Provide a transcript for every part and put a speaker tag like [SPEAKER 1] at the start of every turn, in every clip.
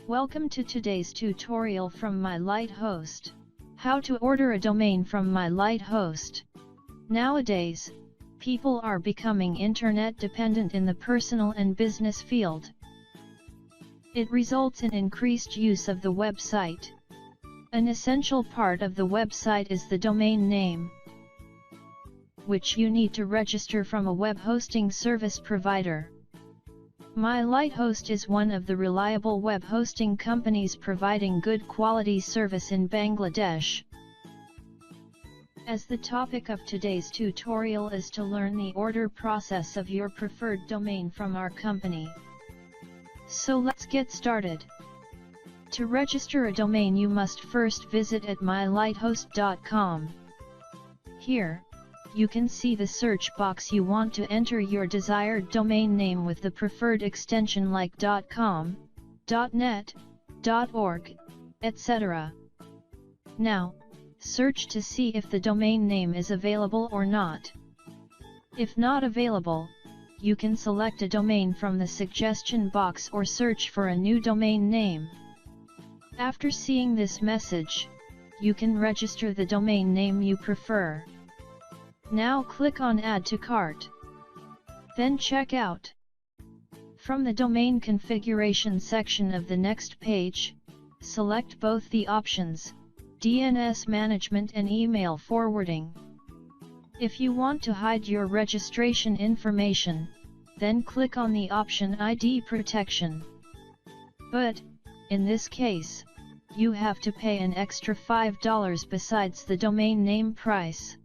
[SPEAKER 1] Welcome to today's tutorial from Mylighthost. How to order a domain from Mylighthost. Nowadays, people are becoming internet dependent in the personal and business field. It results in increased use of the website. An essential part of the website is the domain name, which you need to register from a web hosting service provider. Mylighthost is one of the reliable web hosting companies providing good quality service in Bangladesh. As the topic of today's tutorial is to learn the order process of your preferred domain from our company. So let's get started. To register a domain, you must first visit at mylighthost.com. Here, you can see the search box. You want to enter your desired domain name with the preferred extension like .com, .net, .org, etc. Now, search to see if the domain name is available or not. If not available, you can select a domain from the suggestion box or search for a new domain name. After seeing this message, you can register the domain name you prefer. Now click on Add to Cart. Then check out. From the domain configuration section of the next page, select both the options, DNS management and email forwarding. If you want to hide your registration information, then click on the option ID protection. But, in this case, you have to pay an extra $5 besides the domain name price.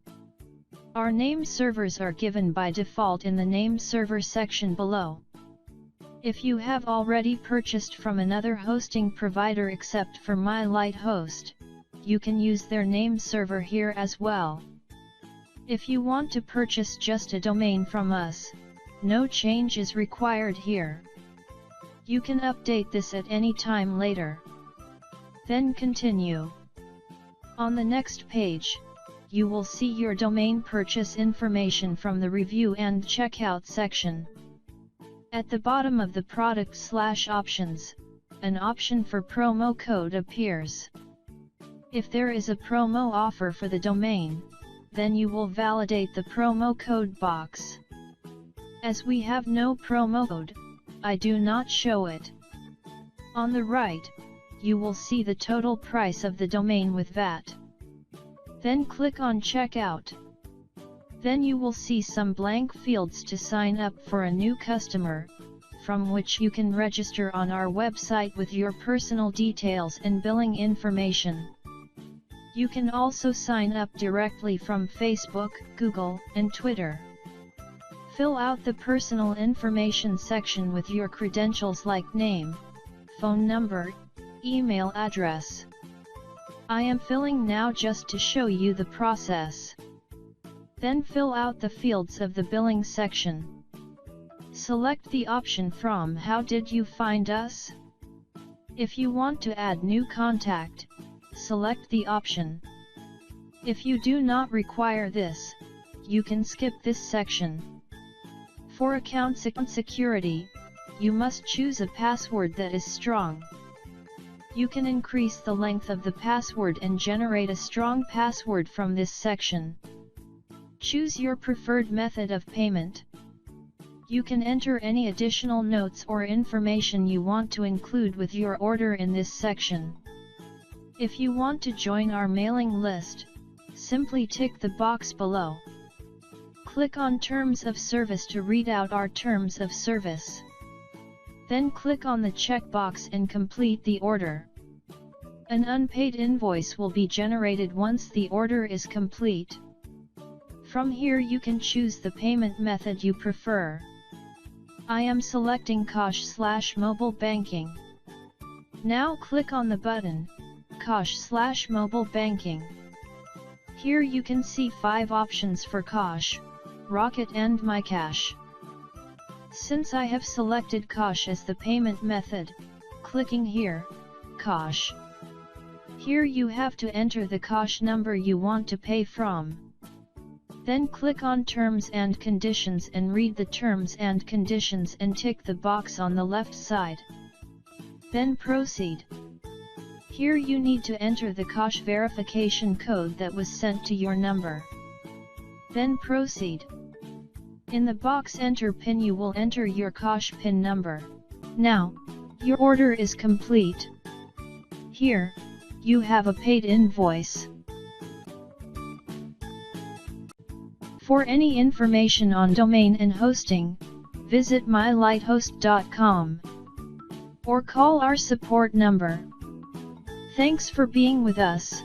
[SPEAKER 1] Our name servers are given by default in the name server section below. If you have already purchased from another hosting provider except for Mylighthost, you can use their name server here as well. If you want to purchase just a domain from us, no change is required here. You can update this at any time later. Then continue. On the next page, you will see your domain purchase information from the review and checkout section. At the bottom of the product/options, an option for promo code appears. If there is a promo offer for the domain, then you will validate the promo code box. As we have no promo code, I do not show it. On the right, you will see the total price of the domain with VAT. Then click on Checkout. Then you will see some blank fields to sign up for a new customer, from which you can register on our website with your personal details and billing information. You can also sign up directly from Facebook, Google, and Twitter. Fill out the personal information section with your credentials like name, phone number, email address. I am filling now just to show you the process. Then fill out the fields of the billing section. Select the option from How did you find us? If you want to add new contact, select the option. If you do not require this, you can skip this section. For account security, you must choose a password that is strong. You can increase the length of the password and generate a strong password from this section. Choose your preferred method of payment. You can enter any additional notes or information you want to include with your order in this section. If you want to join our mailing list, simply tick the box below. Click on Terms of Service to read out our terms of service. Then click on the checkbox and complete the order. An unpaid invoice will be generated once the order is complete. From here you can choose the payment method you prefer. I am selecting Cash/Mobile Banking. Now click on the button, Cash/Mobile Banking. Here you can see 5 options for Cash, Rocket and MyCash. Since I have selected Cash as the payment method, clicking here, Cash. Here you have to enter the Cash number you want to pay from. Then click on Terms and Conditions and read the terms and conditions and tick the box on the left side. Then proceed. Here you need to enter the cache verification code that was sent to your number. Then proceed. In the box enter PIN you will enter your cache PIN number. Now, your order is complete. Here, you have a paid invoice. For any information on domain and hosting, visit mylighthost.com or call our support number. Thanks for being with us.